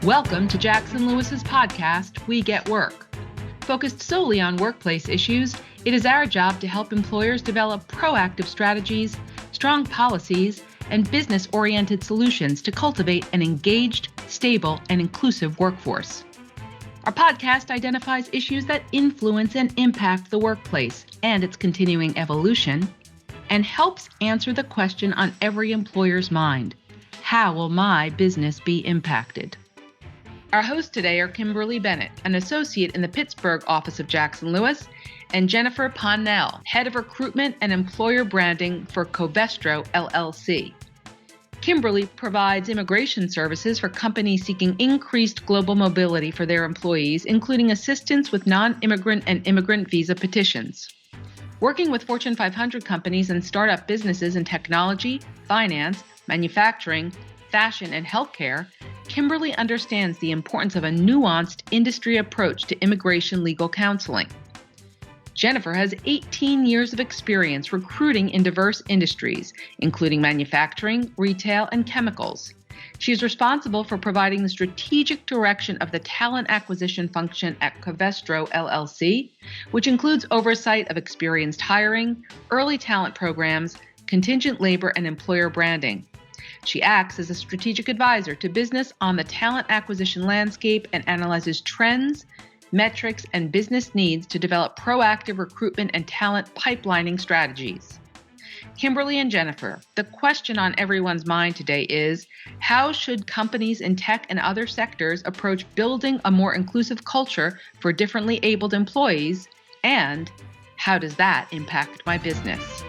Welcome to Jackson Lewis's podcast, We Get Work. Focused solely on workplace issues, it is our job to help employers develop proactive strategies, strong policies, and business-oriented solutions to cultivate an engaged, stable, and inclusive workforce. Our podcast identifies issues that influence and impact the workplace and its continuing evolution, and helps answer the question on every employer's mind: how will my business be impacted? Our hosts today are Kimberly Bennett, an associate in the Pittsburgh office of Jackson Lewis, and Jennifer Ponnell, head of recruitment and employer branding for Covestro, LLC. Kimberly provides immigration services for companies seeking increased global mobility for their employees, including assistance with non-immigrant and immigrant visa petitions. Working with Fortune 500 companies and startup businesses in technology, finance, manufacturing, fashion, and healthcare, Kimberly understands the importance of a nuanced industry approach to immigration legal counseling. Jennifer has 18 years of experience recruiting in diverse industries, including manufacturing, retail, and chemicals. She is responsible for providing the strategic direction of the talent acquisition function at Covestro, LLC, which includes oversight of experienced hiring, early talent programs, contingent labor, and employer branding. She acts as a strategic advisor to business on the talent acquisition landscape and analyzes trends, metrics, and business needs to develop proactive recruitment and talent pipelining strategies. Kimberly and Jennifer, the question on everyone's mind today is, how should companies in tech and other sectors approach building a more inclusive culture for differently abled employees, and how does that impact my business?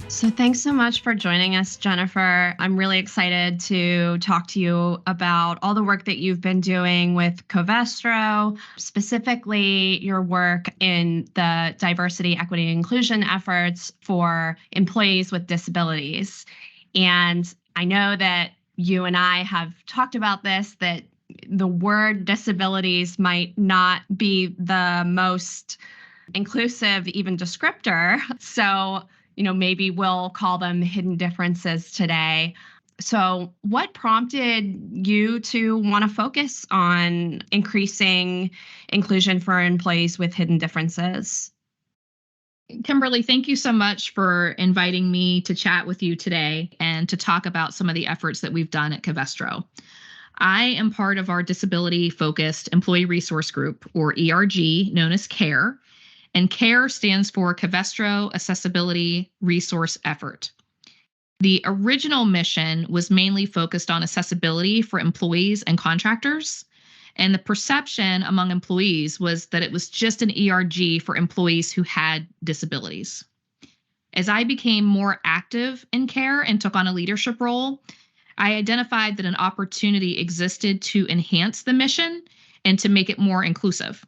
So thanks so much for joining us, Jennifer. I'm really excited to talk to you about all the work that you've been doing with Covestro, specifically your work in the diversity, equity, and inclusion efforts for employees with disabilities. And I know that you and I have talked about this, that the word disabilities might not be the most inclusive, even descriptor. So maybe we'll call them hidden differences today. So what prompted you to want to focus on increasing inclusion for employees with hidden differences? Kimberly, thank you so much for inviting me to chat with you today and to talk about some of the efforts that we've done at Covestro. I am part of our disability-focused employee resource group, or ERG, known as CARE. And CARE stands for Covestro Accessibility Resource Effort. The original mission was mainly focused on accessibility for employees and contractors. And the perception among employees was that it was just an ERG for employees who had disabilities. As I became more active in CARE and took on a leadership role, I identified that an opportunity existed to enhance the mission and to make it more inclusive.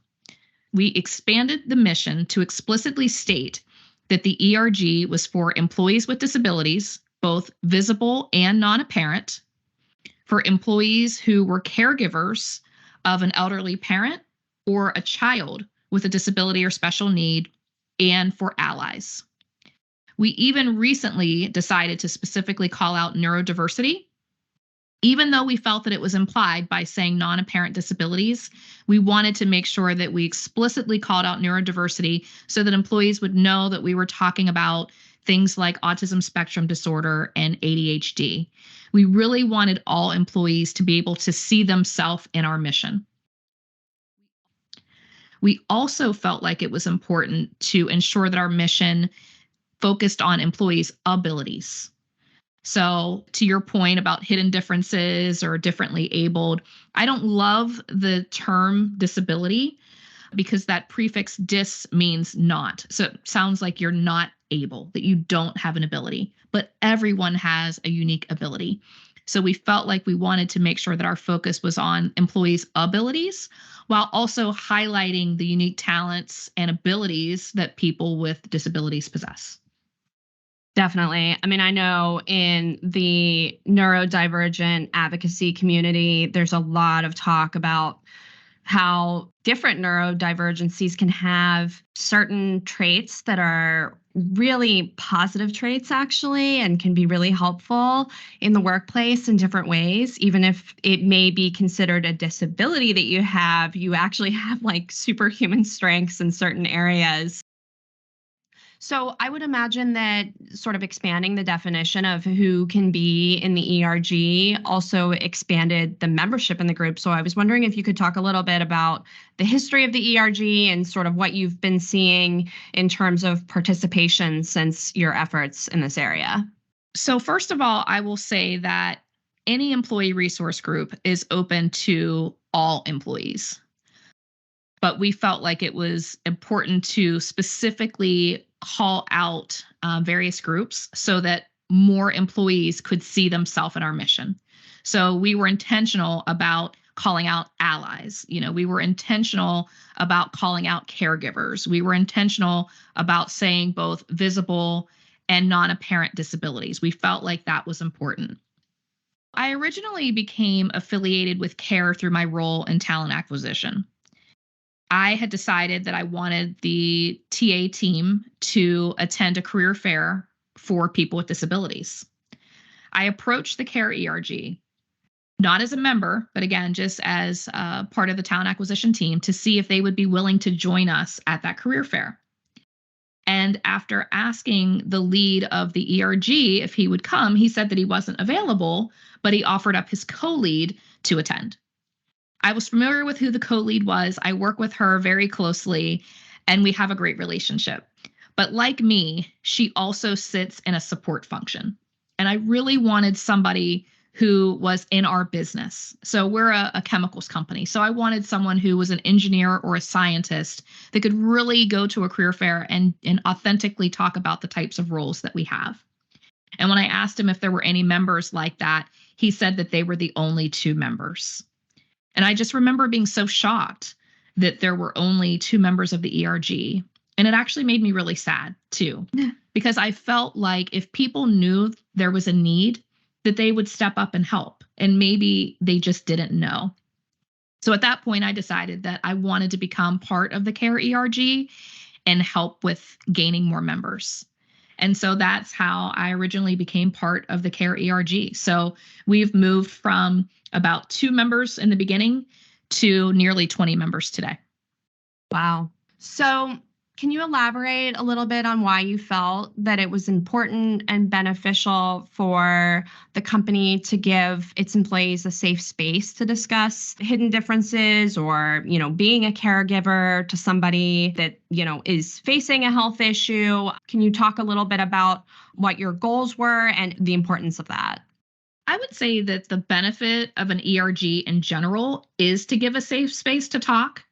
We expanded the mission to explicitly state that the ERG was for employees with disabilities, both visible and non-apparent, for employees who were caregivers of an elderly parent or a child with a disability or special need, and for allies. We even recently decided to specifically call out neurodiversity. Even though we felt that it was implied by saying non-apparent disabilities, we wanted to make sure that we explicitly called out neurodiversity so that employees would know that we were talking about things like autism spectrum disorder and ADHD. We really wanted all employees to be able to see themselves in our mission. We also felt like it was important to ensure that our mission focused on employees' abilities. So to your point about hidden differences or differently abled, I don't love the term disability because that prefix dis means not. So it sounds like you're not able, that you don't have an ability, but everyone has a unique ability. So we felt like we wanted to make sure that our focus was on employees' abilities while also highlighting the unique talents and abilities that people with disabilities possess. Definitely. I mean, I know in the neurodivergent advocacy community, there's a lot of talk about how different neurodivergencies can have certain traits that are really positive traits, actually, and can be really helpful in the workplace in different ways. Even if it may be considered a disability that you actually have like superhuman strengths in certain areas. So I would imagine that sort of expanding the definition of who can be in the ERG also expanded the membership in the group. So I was wondering if you could talk a little bit about the history of the ERG and sort of what you've been seeing in terms of participation since your efforts in this area. So, first of all, I will say that any employee resource group is open to all employees. But we felt like it was important to specifically call out various groups so that more employees could see themselves in our mission. So we were intentional about calling out allies. We were intentional about calling out caregivers. We were intentional about saying both visible and non-apparent disabilities. We felt like that was important. I originally became affiliated with CARE through my role in talent acquisition. I had decided that I wanted the TA team to attend a career fair for people with disabilities. I approached the CARE ERG, not as a member, but again, just as part of the talent acquisition team to see if they would be willing to join us at that career fair. And after asking the lead of the ERG if he would come, he said that he wasn't available, but he offered up his co-lead to attend. I was familiar with who the co-lead was. I work with her very closely, and we have a great relationship. But like me, she also sits in a support function. And I really wanted somebody who was in our business. So we're a chemicals company. So I wanted someone who was an engineer or a scientist that could really go to a career fair and authentically talk about the types of roles that we have. And when I asked him if there were any members like that, he said that they were the only 2 members. And I just remember being so shocked that there were only 2 members of the ERG. And it actually made me really sad too, because I felt like if people knew there was a need, that they would step up and help. And maybe they just didn't know. So at that point, I decided that I wanted to become part of the CARE ERG and help with gaining more members. And so that's how I originally became part of the CARE ERG. So we've moved from about 2 members in the beginning to nearly 20 members today. Wow. So can you elaborate a little bit on why you felt that it was important and beneficial for the company to give its employees a safe space to discuss hidden differences or, being a caregiver to somebody that, is facing a health issue? Can you talk a little bit about what your goals were and the importance of that? I would say that the benefit of an ERG in general is to give a safe space to talk.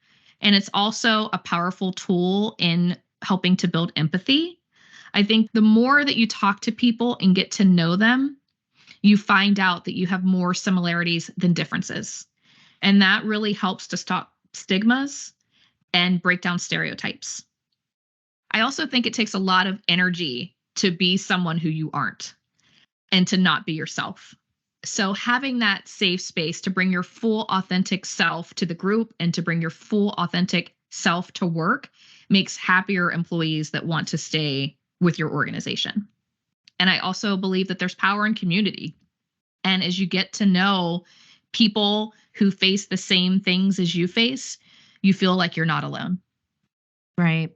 And it's also a powerful tool in helping to build empathy. I think the more that you talk to people and get to know them, you find out that you have more similarities than differences. And that really helps to stop stigmas and break down stereotypes. I also think it takes a lot of energy to be someone who you aren't and to not be yourself. So having that safe space to bring your full authentic self to the group and to bring your full authentic self to work makes happier employees that want to stay with your organization. And I also believe that there's power in community. And as you get to know people who face the same things as you face, you feel like you're not alone. Right.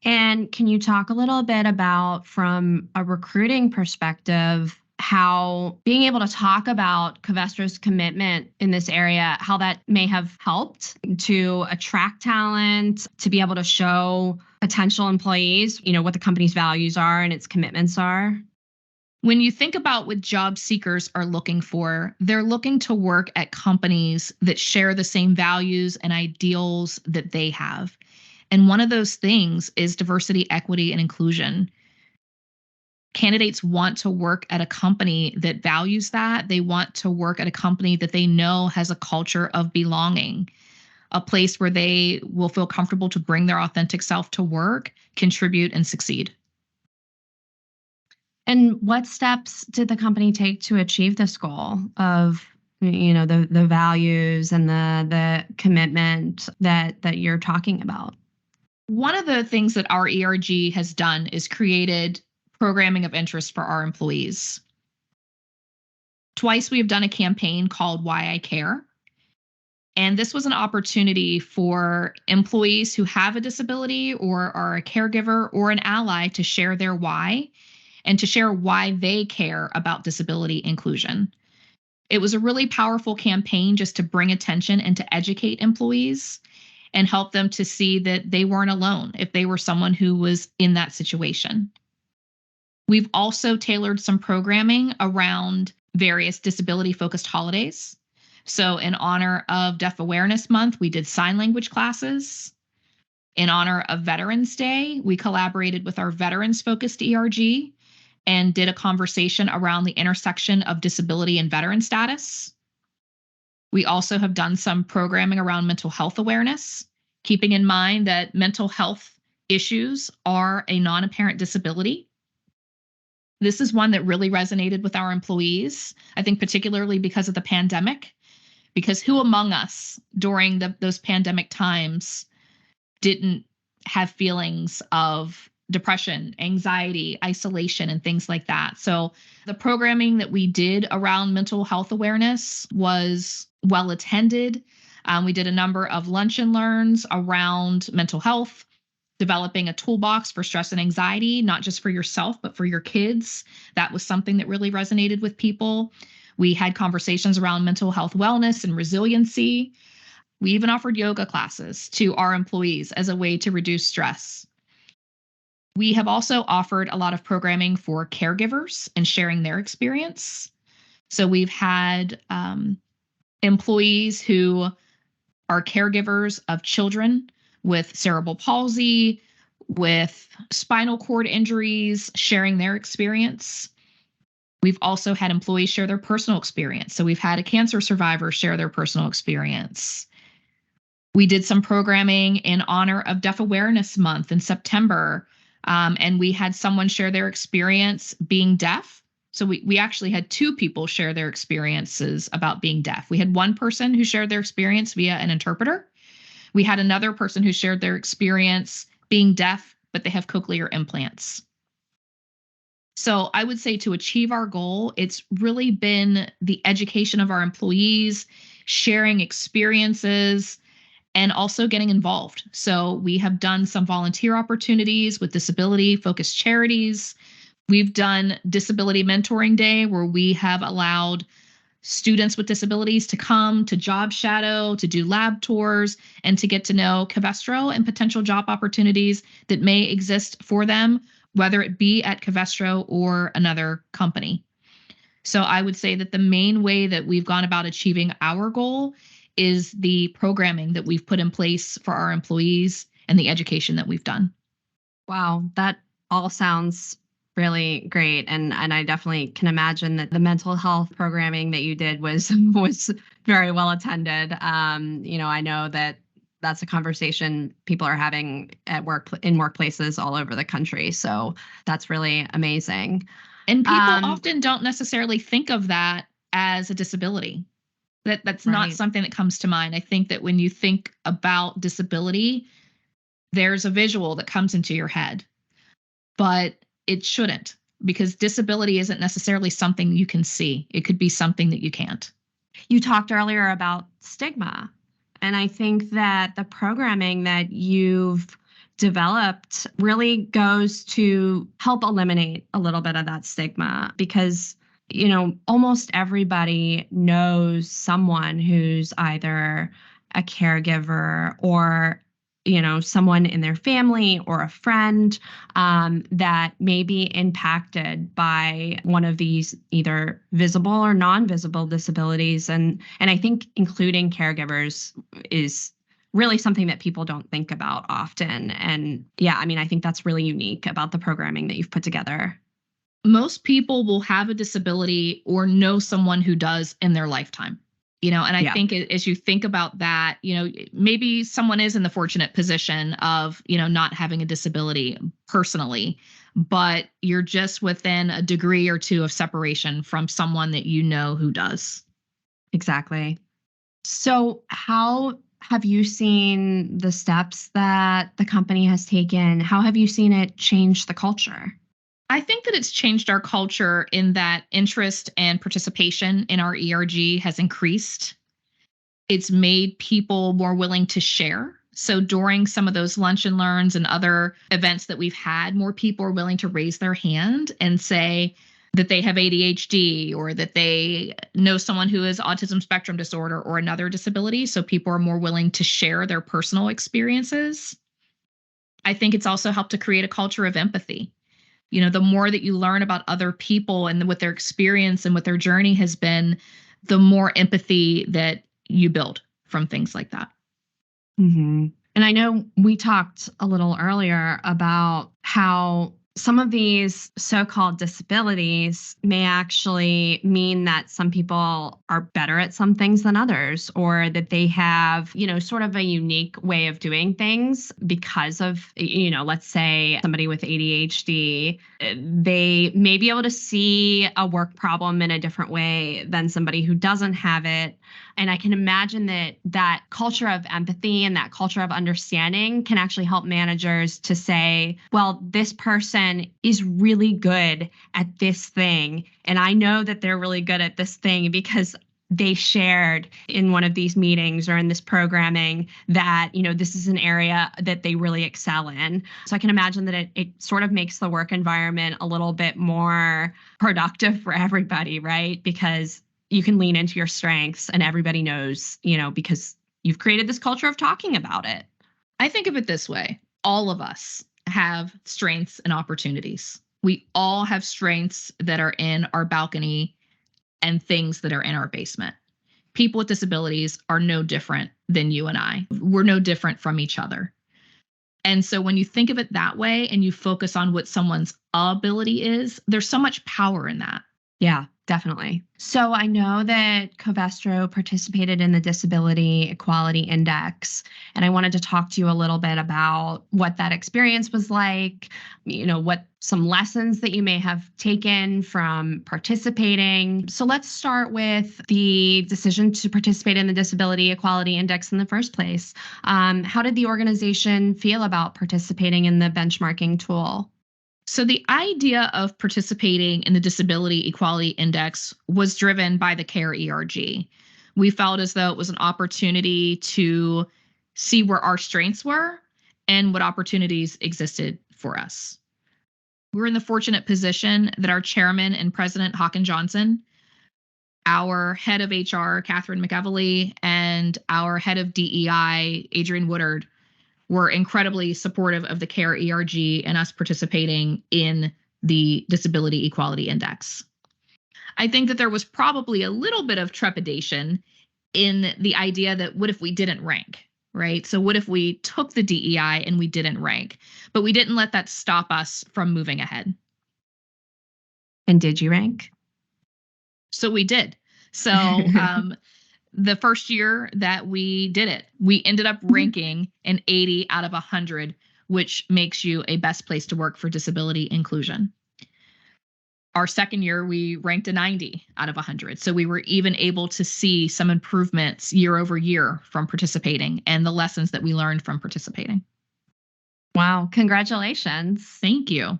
And can you talk a little bit about, from a recruiting perspective, how being able to talk about Covestro's commitment in this area, how that may have helped to attract talent, to be able to show potential employees, what the company's values are and its commitments are? When you think about what job seekers are looking for, they're looking to work at companies that share the same values and ideals that they have. And one of those things is diversity, equity, and inclusion. Candidates want to work at a company that values that. They want to work at a company that they know has a culture of belonging, a place where they will feel comfortable to bring their authentic self to work, contribute, and succeed. And what steps did the company take to achieve this goal of, the values and the commitment that you're talking about? One of the things that our ERG has done is created programming of interest for our employees. Twice we have done a campaign called Why I Care. And this was an opportunity for employees who have a disability or are a caregiver or an ally to share their why and to share why they care about disability inclusion. It was a really powerful campaign just to bring attention and to educate employees and help them to see that they weren't alone if they were someone who was in that situation. We've also tailored some programming around various disability-focused holidays. So in honor of Deaf Awareness Month, we did sign language classes. In honor of Veterans Day, we collaborated with our veterans-focused ERG and did a conversation around the intersection of disability and veteran status. We also have done some programming around mental health awareness, keeping in mind that mental health issues are a non-apparent disability. This is one that really resonated with our employees, I think particularly because of the pandemic, because who among us during those pandemic times didn't have feelings of depression, anxiety, isolation, and things like that. So the programming that we did around mental health awareness was well attended. We did a number of lunch and learns around mental health, developing a toolbox for stress and anxiety, not just for yourself, but for your kids. That was something that really resonated with people. We had conversations around mental health wellness and resiliency. We even offered yoga classes to our employees as a way to reduce stress. We have also offered a lot of programming for caregivers and sharing their experience. So we've had employees who are caregivers of children with cerebral palsy, with spinal cord injuries, sharing their experience. We've also had employees share their personal experience. So we've had a cancer survivor share their personal experience. We did some programming in honor of Deaf Awareness Month in September, and we had someone share their experience being deaf. So we actually had two people share their experiences about being deaf. We had one person who shared their experience via an interpreter. We had another person who shared their experience being deaf, but they have cochlear implants. So I would say to achieve our goal, it's really been the education of our employees, sharing experiences, and also getting involved. So we have done some volunteer opportunities with disability-focused charities. We've done Disability Mentoring Day, where we have allowed students with disabilities to come to job shadow, to do lab tours, and to get to know Covestro and potential job opportunities that may exist for them, whether it be at Covestro or another company. So I would say that the main way that we've gone about achieving our goal is the programming that we've put in place for our employees and the education that we've done. Wow, that all sounds really great. And I definitely can imagine that the mental health programming that you did was very well attended. I know that that's a conversation people are having at work in workplaces all over the country. So that's really amazing. And people often don't necessarily think of that as a disability. That's not something that comes to mind. I think that when you think about disability, there's a visual that comes into your head, but it shouldn't, because disability isn't necessarily something you can see. It could be something that you can't. You talked earlier about stigma, and I think that the programming that you've developed really goes to help eliminate a little bit of that stigma, because almost everybody knows someone who's either a caregiver or, someone in their family or a friend that may be impacted by one of these either visible or non-visible disabilities. And I think including caregivers is really something that people don't think about often. And yeah, I think that's really unique about the programming that you've put together. Most people will have a disability or know someone who does in their lifetime, and I think as you think about that, maybe someone is in the fortunate position of, not having a disability personally, but you're just within a degree or two of separation from someone that who does. Exactly. So how have you seen the steps that the company has taken? How have you seen it change the culture? I think that it's changed our culture in that interest and participation in our ERG has increased. It's made people more willing to share. So during some of those lunch and learns and other events that we've had, more people are willing to raise their hand and say that they have ADHD or that they know someone who has autism spectrum disorder or another disability. So people are more willing to share their personal experiences. I think it's also helped to create a culture of empathy. The more that you learn about other people and what their experience and what their journey has been, the more empathy that you build from things like that. Mm-hmm. And I know we talked a little earlier about how some of these so-called disabilities may actually mean that some people are better at some things than others, or that they have, sort of a unique way of doing things because of, let's say somebody with ADHD, they may be able to see a work problem in a different way than somebody who doesn't have it. And I can imagine that culture of empathy and that culture of understanding can actually help managers to say, well, this person is really good at this thing. And I know that they're really good at this thing because they shared in one of these meetings or in this programming that, this is an area that they really excel in. So I can imagine that it sort of makes the work environment a little bit more productive for everybody, right? Because you can lean into your strengths and everybody knows, because you've created this culture of talking about it. I think of it this way. All of us have strengths and opportunities. We all have strengths that are in our balcony and things that are in our basement. People with disabilities are no different than you and I. We're no different from each other. And so when you think of it that way and you focus on what someone's ability is, there's so much power in that. Yeah, definitely. So I know that Covestro participated in the Disability Equality Index, and I wanted to talk to you a little bit about what that experience was like, what some lessons that you may have taken from participating. So let's start with the decision to participate in the Disability Equality Index in the first place. How did the organization feel about participating in the benchmarking tool? So the idea of participating in the Disability Equality Index was driven by the CARE ERG. We felt as though it was an opportunity to see where our strengths were and what opportunities existed for us. We're in the fortunate position that our chairman and president, Håkan Johnson, our head of HR, Catherine McEvely, and our head of DEI, Adrian Woodard, were incredibly supportive of the CARE ERG and us participating in the Disability Equality Index. I think that there was probably a little bit of trepidation in the idea that what if we didn't rank, right? So what if we took the DEI and we didn't rank? But we didn't let that stop us from moving ahead. And did you rank? So we did. So the first year that we did it, we ended up ranking an 80 out of 100, which makes you a best place to work for disability inclusion. Our second year, we ranked a 90 out of 100. So we were even able to see some improvements year over year from participating and the lessons that we learned from participating. Wow. Congratulations. Thank you.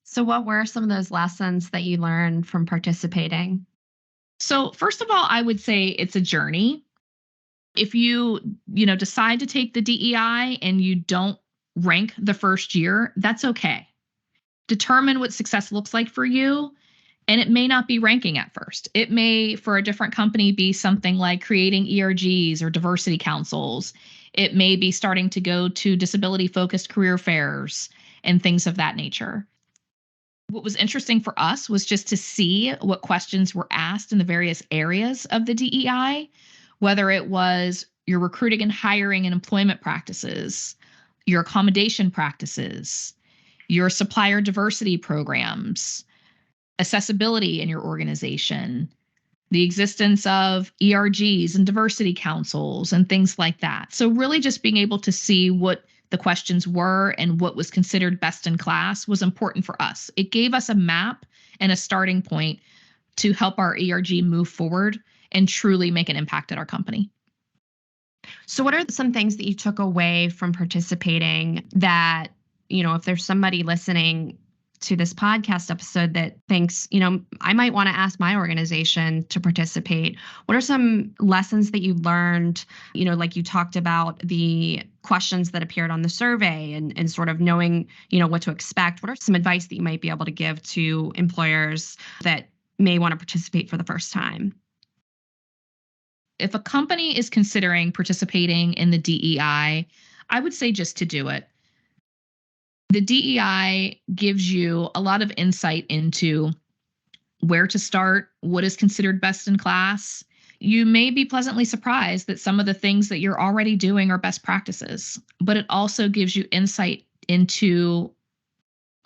So what were some of those lessons that you learned from participating? So first of all, I would say it's a journey. If you decide to take the DEI and you don't rank the first year, that's okay. Determine what success looks like for you. And it may not be ranking at first. It may, for a different company, be something like creating ERGs or diversity councils. It may be starting to go to disability-focused career fairs and things of that nature. What was interesting for us was just to see what questions were asked in the various areas of the DEI, whether it was your recruiting and hiring and employment practices, your accommodation practices, your supplier diversity programs, accessibility in your organization, the existence of ERGs and diversity councils and things like that. So really just being able to see what the questions were and what was considered best in class was important for us. It gave us a map and a starting point to help our ERG move forward and truly make an impact at our company. So what are some things that you took away from participating that, if there's somebody listening to this podcast episode that thinks, I might want to ask my organization to participate? What are some lessons that you learned, like you talked about the questions that appeared on the survey and sort of knowing, what to expect? What are some advice that you might be able to give to employers that may want to participate for the first time? If a company is considering participating in the DEI, I would say just to do it. The DEI gives you a lot of insight into where to start, what is considered best in class. You may be pleasantly surprised that some of the things that you're already doing are best practices, but it also gives you insight into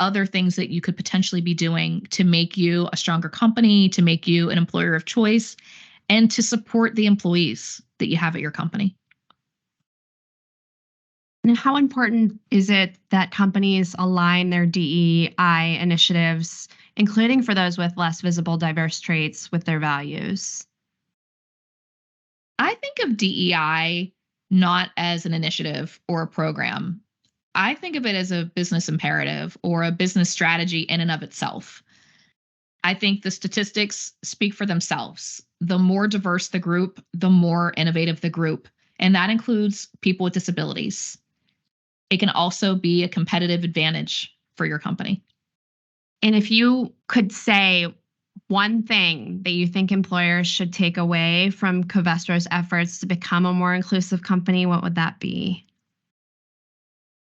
other things that you could potentially be doing to make you a stronger company, to make you an employer of choice, and to support the employees that you have at your company. And how important is it that companies align their DEI initiatives, including for those with less visible diverse traits, with their values? I think of DEI not as an initiative or a program. I think of it as a business imperative or a business strategy in and of itself. I think the statistics speak for themselves. The more diverse the group, the more innovative the group. And that includes people with disabilities. It can also be a competitive advantage for your company. And if you could say one thing that you think employers should take away from Covestro's efforts to become a more inclusive company, what would that be?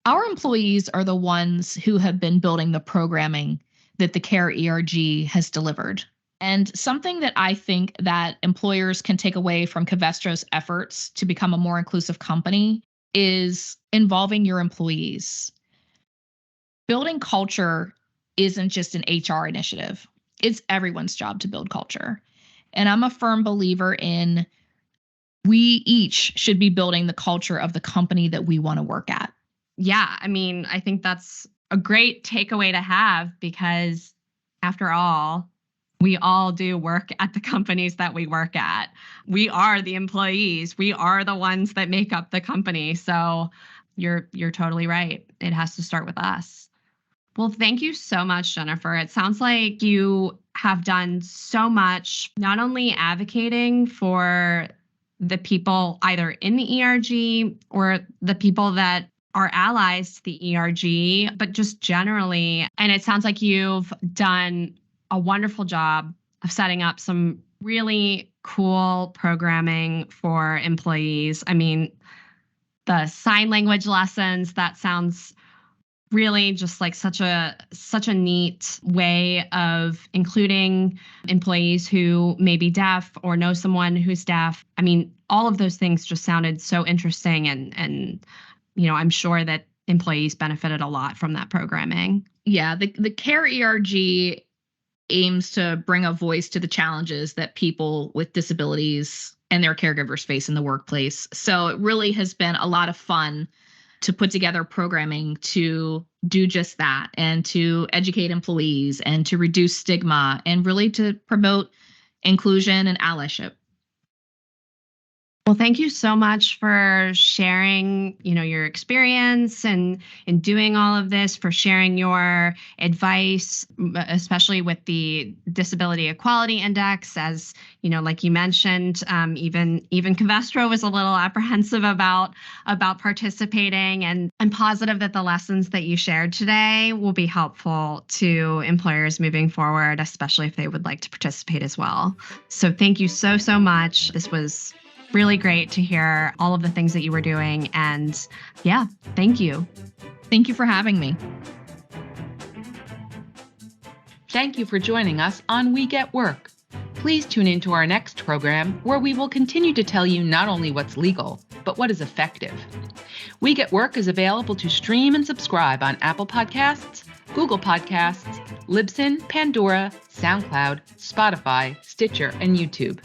Our employees are the ones who have been building the programming that the CARE ERG has delivered. And something that I think that employers can take away from Covestro's efforts to become a more inclusive company is involving your employees. Building culture isn't just an HR initiative. It's everyone's job to build culture. And I'm a firm believer in we each should be building the culture of the company that we want to work at. Yeah, I think that's a great takeaway to have because after all, we all do work at the companies that we work at. We are the employees. We are the ones that make up the company. So you're totally right. It has to start with us. Well, thank you so much, Jennifer. It sounds like you have done so much, not only advocating for the people either in the ERG or the people that are allies to the ERG, but just generally. And it sounds like you've done a wonderful job of setting up some really cool programming for employees. The sign language lessons, that sounds really just like such a neat way of including employees who may be deaf or know someone who's deaf. All of those things just sounded so interesting and I'm sure that employees benefited a lot from that programming. Yeah, the CARE ERG aims to bring a voice to the challenges that people with disabilities and their caregivers face in the workplace. So it really has been a lot of fun to put together programming to do just that and to educate employees and to reduce stigma and really to promote inclusion and allyship. Well, thank you so much for sharing, your experience and in doing all of this, for sharing your advice, especially with the Disability Equality Index. As like you mentioned, even Covestro was a little apprehensive about participating, and I'm positive that the lessons that you shared today will be helpful to employers moving forward, especially if they would like to participate as well. So thank you so much. This was really great to hear all of the things that you were doing. And yeah, thank you. Thank you for having me. Thank you for joining us on We Get Work. Please tune into our next program where we will continue to tell you not only what's legal, but what is effective. We Get Work is available to stream and subscribe on Apple Podcasts, Google Podcasts, Libsyn, Pandora, SoundCloud, Spotify, Stitcher, and YouTube.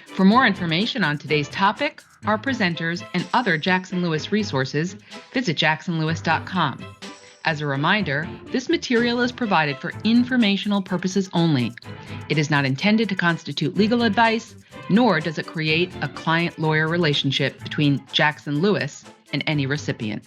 For more information on today's topic, our presenters, and other Jackson Lewis resources, visit jacksonlewis.com. As a reminder, this material is provided for informational purposes only. It is not intended to constitute legal advice, nor does it create a client-lawyer relationship between Jackson Lewis and any recipient.